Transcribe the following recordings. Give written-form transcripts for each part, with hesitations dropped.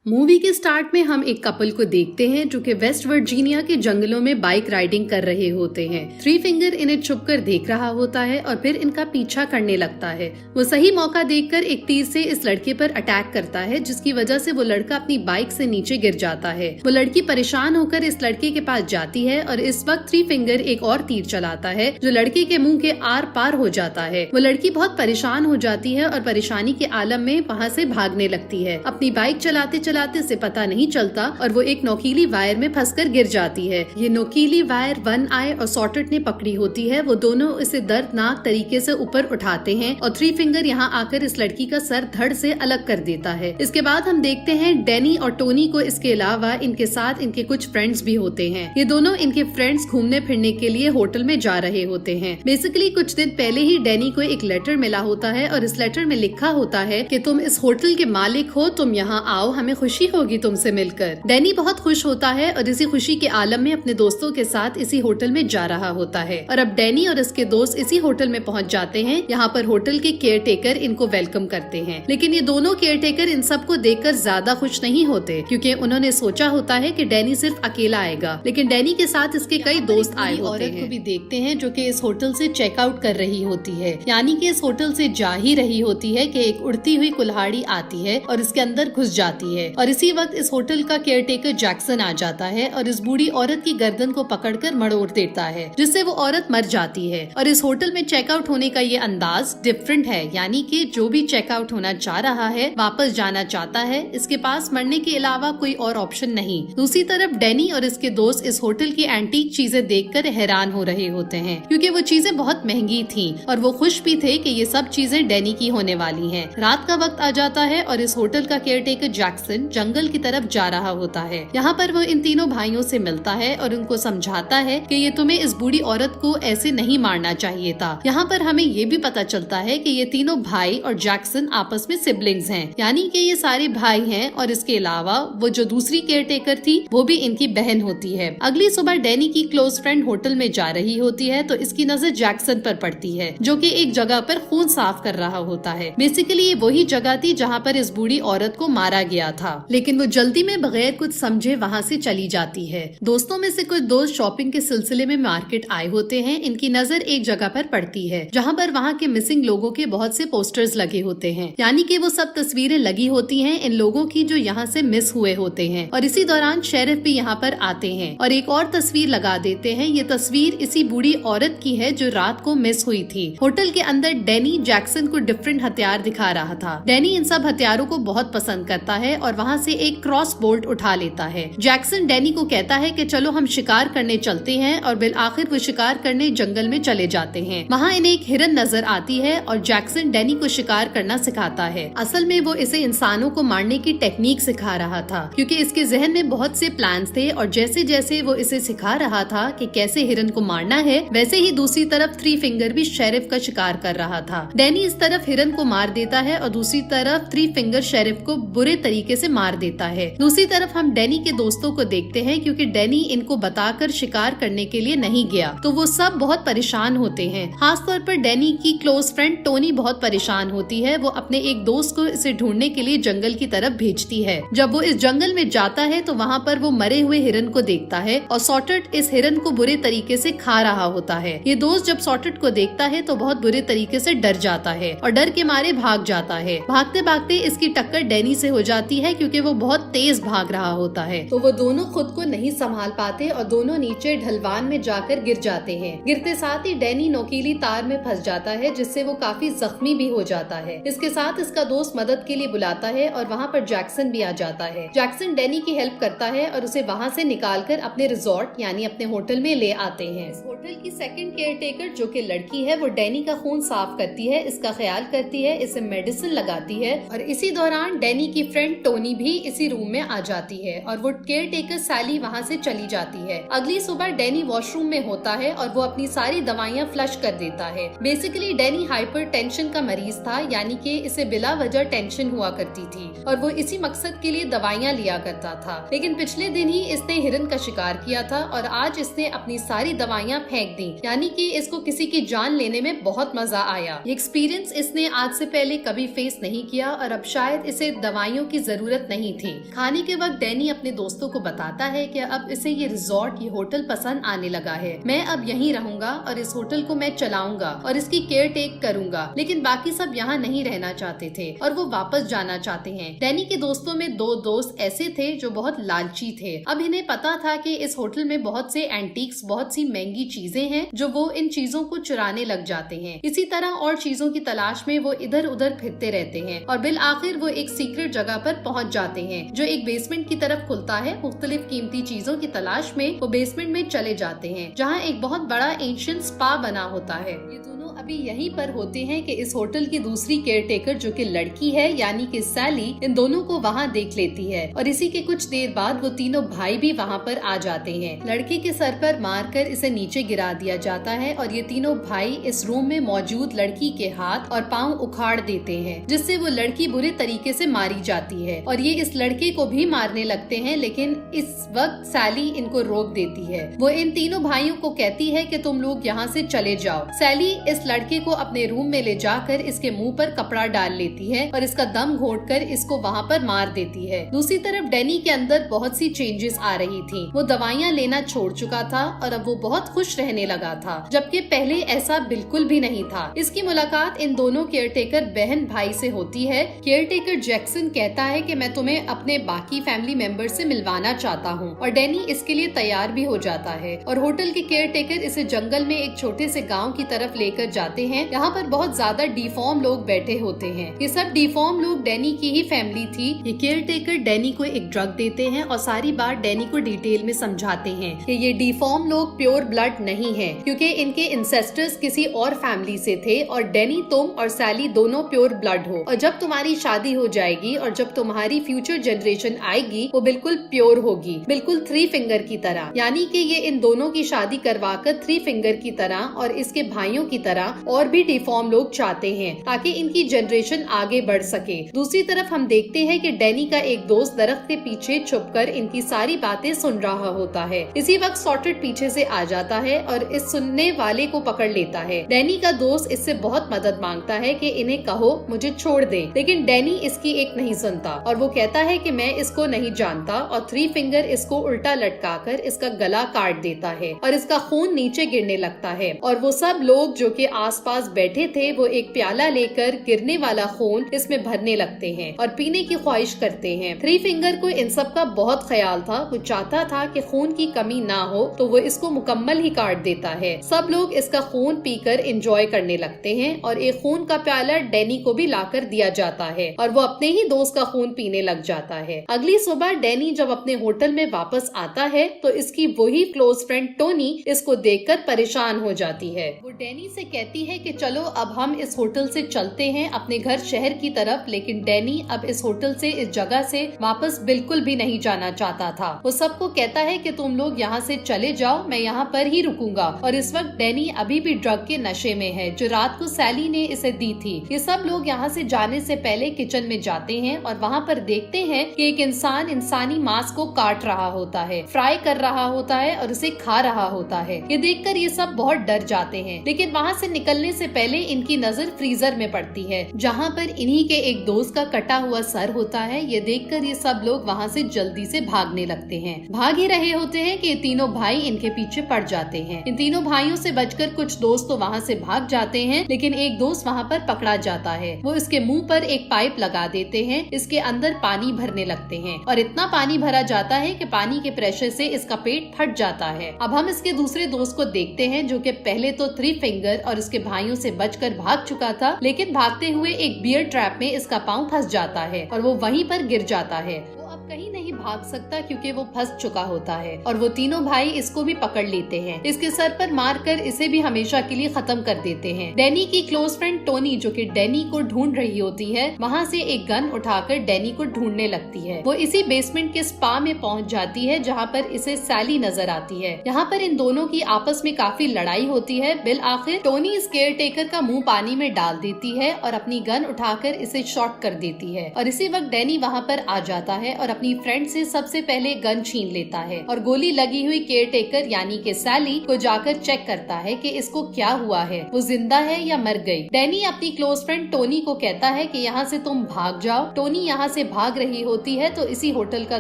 Movie के start में हम एक कपल को देखते हैं जो कि वेस्ट वर्जीनिया के जंगलों में बाइक राइडिंग कर रहे होते हैं। थ्री फिंगर इन्हें छुपकर देख रहा होता है और फिर इनका पीछा करने लगता है। वो सही मौका देखकर एक तीर से इस लड़के पर अटैक करता है, जिसकी वजह से वो लड़का अपनी बाइक से नीचे गिर जाता है। वो लड़की परेशान होकर इस लड़के के पास जाती है और इस वक्त थ्री फिंगर एक और तीर चलाता है जो लड़के के मुंह के आर पार हो जाता है। वो लड़की बहुत परेशान हो जाती है और परेशानी के आलम में वहाँ से भागने लगती है। अपनी बाइक चलाते चलाते से पता नहीं चलता और वो एक नोकीली वायर में फंसकर गिर जाती है। ये नोकीली वायर वन आई और सॉर्टेड ने पकड़ी होती है। वो दोनों इसे दर्दनाक तरीके से ऊपर उठाते हैं और थ्री फिंगर यहाँ आकर इस लड़की का सर धड़ से अलग कर देता है। इसके बाद हम देखते हैं डैनी और टोनी को। इसके अलावा इनके साथ इनके कुछ फ्रेंड्स भी होते हैं। ये दोनों इनके फ्रेंड्स घूमने फिरने के लिए होटल में जा रहे होते हैं। बेसिकली कुछ दिन पहले ही डैनी को एक लेटर मिला होता है और इस लेटर में लिखा होता है कि तुम इस होटल के मालिक हो, तुम यहाँ आओ, हमें खुशी होगी तुमसे मिलकर। डैनी बहुत खुश होता है और इसी खुशी के आलम में अपने दोस्तों के साथ इसी होटल में जा रहा होता है। और अब डैनी और इसके दोस्त इसी होटल में पहुंच जाते हैं। यहाँ पर होटल के केयर टेकर इनको वेलकम करते हैं, लेकिन ये दोनों केयर टेकर इन सबको देखकर ज्यादा खुश नहीं होते, क्योंकि उन्होंने सोचा होता है कि डैनी सिर्फ अकेला आएगा। लेकिन डैनी के साथ इसके कई दोस्त आए होते हैं। औरत को भी देखते हैं जो कि इस होटल से चेकआउट कर रही होती है, यानी कि इस होटल से जा ही रही होती है कि एक उड़ती हुई कुल्हाड़ी आती है और इसके अंदर घुस जाती है। और इसी वक्त इस होटल का केयरटेकर जैक्सन आ जाता है और इस बूढ़ी औरत की गर्दन को पकड़कर मरोड़ देता है, जिससे वो औरत मर जाती है। और इस होटल में चेकआउट होने का ये अंदाज डिफरेंट है, यानी कि जो भी चेकआउट होना चाह रहा है, वापस जाना चाहता है, इसके पास मरने के अलावा कोई और ऑप्शन नहीं। दूसरी तरफ डैनी और इसके दोस्त इस होटल की एंटीक चीजें देखकर हैरान हो रहे होते हैं, क्योंकि वो चीजें बहुत महंगी थी और वो खुश भी थे कि ये सब चीजें डैनी की होने वाली हैं। रात का वक्त आ जाता है और इस होटल का केयरटेकर जैक्सन जंगल की तरफ जा रहा होता है। यहाँ पर वो इन तीनों भाइयों से मिलता है और उनको समझाता है कि ये तुम्हें इस बूढ़ी औरत को ऐसे नहीं मारना चाहिए था। यहाँ पर हमें ये भी पता चलता है कि ये तीनों भाई और जैक्सन आपस में सिबलिंग्स हैं, यानी कि ये सारे भाई हैं। और इसके अलावा वो जो दूसरी केयरटेकर थी वो भी इनकी बहन होती है। अगली सुबह डैनी की क्लोज फ्रेंड होटल में जा रही होती है तो इसकी नजर जैक्सन पर पड़ती है, जो कि एक जगह पर खून साफ कर रहा होता है। बेसिकली ये वही जगह थी जहाँ पर इस बूढ़ी औरत को मारा गया था, लेकिन वो जल्दी में बगैर कुछ समझे वहाँ से चली जाती है। दोस्तों में से कुछ दोस्त शॉपिंग के सिलसिले में मार्केट आए होते हैं। इनकी नजर एक जगह पर पड़ती है जहाँ पर वहाँ के मिसिंग लोगों के बहुत से पोस्टर्स लगे होते हैं, यानी कि वो सब तस्वीरें लगी होती हैं इन लोगों की जो यहाँ से मिस हुए होते हैं। और इसी दौरान शेरिफ भी यहाँ पर आते हैं और एक और तस्वीर लगा देते हैं। ये तस्वीर इसी बूढ़ी औरत की है जो रात को मिस हुई थी। होटल के अंदर डैनी जैक्सन को डिफरेंट हथियार दिखा रहा था। डैनी इन सब हथियारों को बहुत पसंद करता है और वहाँ से एक क्रॉस बोल्ट उठा लेता है। जैक्सन डैनी को कहता है कि चलो हम शिकार करने चलते हैं और बिल आखिर वो शिकार करने जंगल में चले जाते हैं। वहाँ इन्हें एक हिरन नजर आती है और जैक्सन डैनी को शिकार करना सिखाता है। असल में वो इसे इंसानों को मारने की टेक्निक सिखा रहा था, क्योंकि इसके जहन में बहुत से प्लान्स थे और जैसे जैसे वो इसे सिखा रहा था कि कैसे हिरन को मारना है, वैसे ही दूसरी तरफ थ्री फिंगर भी शेरिफ का शिकार कर रहा था। डैनी इस तरफ हिरन को मार देता है और दूसरी तरफ थ्री फिंगर शेरिफ को बुरे तरीके से मार देता है। दूसरी तरफ हम डैनी के दोस्तों को देखते हैं, क्योंकि डैनी इनको बताकर शिकार करने के लिए नहीं गया तो वो सब बहुत परेशान होते हैं। खासतौर पर डैनी की क्लोज फ्रेंड टोनी बहुत परेशान होती है। वो अपने एक दोस्त को इसे ढूंढने के लिए जंगल की तरफ भेजती है। जब वो इस जंगल में जाता है तो वहाँ पर वो मरे हुए हिरन को देखता है और सॉर्टेड इस हिरन को बुरे तरीके से खा रहा होता है। ये दोस्त जब सॉर्टेड को देखता है तो बहुत बुरे तरीके से डर जाता है और डर के मारे भाग जाता है। भागते भागते इसकी टक्कर डैनी से हो जाती है, क्योंकि वो बहुत तेज भाग रहा होता है। तो वो दोनों खुद को नहीं संभाल पाते और दोनों नीचे ढलवान में जाकर गिर जाते हैं। गिरते साथ ही डैनी नोकीली तार में फंस जाता है, जिससे वो काफी जख्मी भी हो जाता है। इसके साथ इसका दोस्त मदद के लिए बुलाता है और वहाँ पर जैक्सन भी आ जाता है। जैक्सन डैनी की हेल्प करता है और उसे वहाँ से निकालकर अपने रिजॉर्ट यानी अपने होटल में ले आते हैं। इस होटल की सेकंड केयरटेकर जो कि लड़की है, वो डैनी का खून साफ करती है, इसका ख्याल करती है, इसे मेडिसिन लगाती है। और इसी दौरान डैनी की फ्रेंड टोनी भी इसी रूम में आ जाती है और वो केयरटेकर सैली वहाँ से चली जाती है। अगली सुबह डैनी वॉशरूम में होता है और वो अपनी सारी दवाइयाँ फ्लश कर देता है। बेसिकली डैनी हाइपरटेंशन का मरीज था, यानी कि इसे बिला वजह टेंशन हुआ करती थी और वो इसी मकसद के लिए दवाइयाँ लिया करता था। लेकिन पिछले दिन ही इसने हिरन का शिकार किया था और आज इसने अपनी सारी दवाइयाँ फेंक दी, यानी कि इसको किसी की जान लेने में बहुत मजा आया। ये एक्सपीरियंस इसने आज से पहले कभी फेस नहीं किया और अब शायद इसे दवाइयों की जरूरत जरूरत नहीं थी। खाने के वक्त डैनी अपने दोस्तों को बताता है कि अब इसे ये रिजॉर्ट, ये होटल पसंद आने लगा है। मैं अब यहीं रहूंगा और इस होटल को मैं चलाऊंगा और इसकी केयर टेक करूंगा। लेकिन बाकी सब यहाँ नहीं रहना चाहते थे और वो वापस जाना चाहते हैं। डैनी के दोस्तों में 2 दोस्त ऐसे थे जो बहुत लालची थे। अब इन्हें पता था कि इस होटल में बहुत से एंटीक्स, बहुत सी महंगी चीजें हैं, जो वो इन चीजों को चुराने लग जाते हैं। इसी तरह और चीजों की तलाश में वो इधर उधर फिरते रहते हैं और बिल आखिर वो एक सीक्रेट जगह पर पहुंच जाते हैं जो एक बेसमेंट की तरफ खुलता है। मुख्तलिफ कीमती चीजों की तलाश में वो बेसमेंट में चले जाते हैं जहाँ एक बहुत बड़ा एंशिएंट स्पा बना होता है। ये दोनों अभी यहीं पर होते हैं कि इस होटल की दूसरी केयरटेकर जो कि लड़की है यानी कि सैली, इन दोनों को वहाँ देख लेती है और इसी के कुछ देर बाद वो तीनों भाई भी वहाँ पर आ जाते हैं। लड़के के सर पर मारकर इसे नीचे गिरा दिया जाता है और ये तीनों भाई इस रूम में मौजूद लड़की के हाथ और पाँव उखाड़ देते हैं, जिससे वो लड़की बुरे तरीके से मारी जाती है और ये इस लड़के को भी मारने लगते हैं। लेकिन इस वक्त सैली इनको रोक देती है। वो इन तीनों भाइयों को कहती है कि तुम लोग यहाँ से चले जाओ। सैली इस लड़के को अपने रूम में ले जाकर इसके मुंह पर कपड़ा डाल लेती है और इसका दम घोंटकर इसको वहाँ पर मार देती है। दूसरी तरफ डैनी के अंदर बहुत सी चेंजेस आ रही थी। वो दवाइयाँ लेना छोड़ चुका था और अब वो बहुत खुश रहने लगा था, जबकि पहले ऐसा बिल्कुल भी नहीं था। इसकी मुलाकात इन दोनों केयरटेकर बहन भाई से होती है। केयरटेकर जैक्सन कहता है कि मैं तुम्हें अपने बाकी फैमिली मेंबर से मिलवाना चाहता हूँ और डैनी इसके लिए तैयार भी हो जाता है और होटल के केयरटेकर इसे जंगल में एक छोटे से गांव की तरफ लेकर जाते हैं। यहाँ पर बहुत ज्यादा डिफॉर्म लोग बैठे होते हैं। ये सब डिफॉर्म लोग डैनी की ही फैमिली थी। ये केयरटेकर डैनी को एक ड्रग देते हैं और सारी बात डैनी को डिटेल में समझाते हैं कि ये डिफॉर्म लोग प्योर ब्लड नहीं है, क्योंकि इनके इंसेस्टर्स किसी और फैमिली से थे और डैनी, तुम और सैली दोनों प्योर ब्लड हो और जब तुम्हारी शादी हो जाएगी और जब तुम्हारी फ्यूचर जनरेशन आएगी वो बिल्कुल प्योर होगी, बिल्कुल 3 फिंगर की तरह। यानी कि ये इन दोनों की शादी करवाकर 3 फिंगर की तरह और इसके भाइयों की तरह और भी डिफॉर्म लोग चाहते हैं ताकि इनकी जनरेशन आगे बढ़ सके। दूसरी तरफ हम देखते हैं कि डैनी का एक दोस्त दरख्त के पीछे छुपकर इनकी सारी बातें सुन रहा होता है। इसी वक्त सॉर्टेड पीछे से आ जाता है और इस सुनने वाले को पकड़ लेता है। डैनी का दोस्त इससे बहुत मदद मांगता है कि इन्हें कहो मुझे छोड़ दे, लेकिन डैनी इसकी एक नहीं सुनता और वो कहता है कि मैं इसको नहीं जानता और 3 फिंगर इसको उल्टा लटकाकर इसका गला काट देता है और इसका खून नीचे गिरने लगता है और वो सब लोग जो कि आसपास बैठे थे वो एक प्याला लेकर गिरने वाला खून इसमें भरने लगते हैं और पीने की ख्वाहिश करते हैं। 3 फिंगर को इन सब का बहुत ख्याल था। वो चाहता था कि खून की कमी ना हो तो वो इसको मुकम्मल ही काट देता है। सब लोग इसका खून पीकर एंजॉय करने लगते हैं और एक खून का प्याला डैनी को भी लाकर दिया जाता है और वो अपने ही दोस्त का खून पीने लग जाता है। अगली सुबह डैनी जब अपने होटल में वापस आता है तो इसकी वही क्लोज फ्रेंड टोनी इसको देखकर परेशान हो जाती है। वो डैनी से कहती है कि चलो अब हम इस होटल से चलते हैं अपने घर शहर की तरफ, लेकिन डैनी अब इस होटल से, इस जगह से वापस बिल्कुल भी नहीं जाना चाहता था। वो सबको कहता है कि तुम लोग यहाँ से चले जाओ, मैं यहाँ पर ही रुकूंगा। और इस वक्त डैनी अभी भी ड्रग के नशे में है जो रात को सैली ने इसे दी थी। ये सब लोग यहाँ से जाने से पहले किचन में जाते हैं और वहाँ पर देखते हैं कि एक इंसान इंसानी मांस को काट रहा होता है, फ्राई कर रहा होता है और उसे खा रहा होता है। ये देखकर ये सब बहुत डर जाते हैं, लेकिन वहाँ से निकलने से पहले इनकी नजर फ्रीजर में पड़ती है जहाँ पर इन्हीं के एक दोस्त का कटा हुआ सर होता है। ये देखकर ये सब लोग वहाँ से जल्दी से भागने लगते हैं। भाग ही रहे होते हैं कि ये तीनों भाई इनके पीछे पड़ जाते हैं। इन तीनों भाइयों से बचकर कुछ दोस्त तो वहाँ से भाग जाते हैं, लेकिन एक दोस्त वहाँ पर पकड़ा जाता है। वो इसके मुंह पर एक पाइप लगा देते हैं, इसके अंदर पानी भरने लगते हैं और इतना पानी भरा जाता है कि पानी के प्रेशर से इसका पेट फट जाता है। अब हम इसके दूसरे दोस्त को देखते हैं जो कि पहले तो 3 फिंगर और इसके भाइयों से बचकर भाग चुका था, लेकिन भागते हुए एक बियर ट्रैप में इसका पाँव फंस जाता है और वो वहीं पर गिर जाता है। वो अब कहीं नहीं भाग सकता क्योंकि वो फंस चुका होता है और वो तीनों भाई इसको भी पकड़ लेते हैं। इसके सर पर मारकर इसे भी हमेशा के लिए खत्म कर देते हैं। डैनी की क्लोज फ्रेंड टोनी जो कि डैनी को ढूंढ रही होती है, वहाँ से एक गन उठाकर डैनी को ढूंढने लगती है। वो इसी बेसमेंट के स्पा में पहुँच जाती है जहाँ पर इसे सैली नजर आती है। यहाँ पर इन दोनों की आपस में काफी लड़ाई होती है। बिल आखिर टोनी इस केयरटेकर का मुंह पानी में डाल देती है और अपनी गन उठाकर इसे शॉट कर देती है और इसी वक्त डैनी वहाँ पर आ जाता है और अपनी फ्रेंड से सबसे पहले गन छीन लेता है और गोली लगी हुई केयर टेकर यानी कि सैली को जाकर चेक करता है कि इसको क्या हुआ है, वो जिंदा है या मर गई। डैनी अपनी क्लोज फ्रेंड टोनी को कहता है कि यहाँ से तुम भाग जाओ। टोनी यहाँ से भाग रही होती है तो इसी होटल का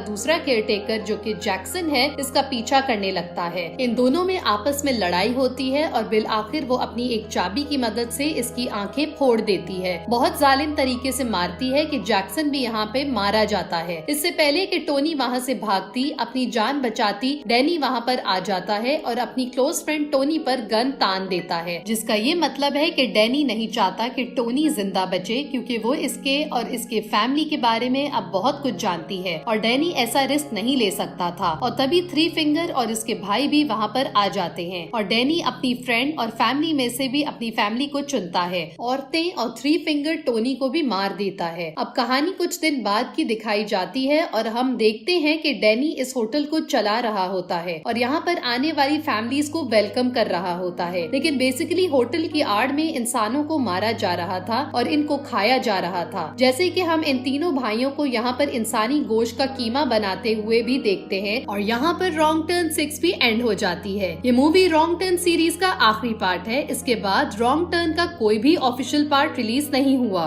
दूसरा केयर टेकर जो कि जैक्सन है इसका पीछा करने लगता है। इन दोनों में आपस में लड़ाई होती है और बिल आखिर वो अपनी एक चाबी की मदद से इसकी आंखें फोड़ देती है। बहुत जालिम तरीके से मारती है कि जैक्सन भी यहाँ पे मारा जाता है। इससे पहले कि टोनी वहाँ से भागती अपनी जान बचाती, डैनी वहाँ पर आ जाता है और अपनी क्लोज फ्रेंड टोनी पर गन तान देता है, जिसका ये मतलब है कि डैनी नहीं चाहता कि टोनी जिंदा बचे क्योंकि वो इसके और इसके फैमिली के बारे में अब बहुत कुछ जानती है और डैनी ऐसा रिस्क नहीं ले सकता था। और तभी थ्री फिंगर और इसके भाई भी वहाँ पर आ जाते हैं और डैनी अपनी फ्रेंड और फैमिली में से भी अपनी फैमिली को चुनता है। औरतें और थ्री फिंगर टोनी को भी मार देता है। अब कहानी कुछ दिन बाद की दिखाई जाती है और हम देखते हैं कि डैनी इस होटल को चला रहा होता है और यहाँ पर आने वाली फैमिलीज को वेलकम कर रहा होता है, लेकिन बेसिकली होटल की आड़ में इंसानों को मारा जा रहा था और इनको खाया जा रहा था। जैसे कि हम इन तीनों भाइयों को यहाँ पर इंसानी गोश्त का कीमा बनाते हुए भी देखते हैं और यहाँ पर रॉन्ग टर्न 6 भी एंड हो जाती है। ये मूवी रॉन्ग टर्न सीरीज का आखिरी पार्ट है। इसके बाद रॉन्ग टर्न का कोई भी ऑफिशियल पार्ट रिलीज नहीं हुआ।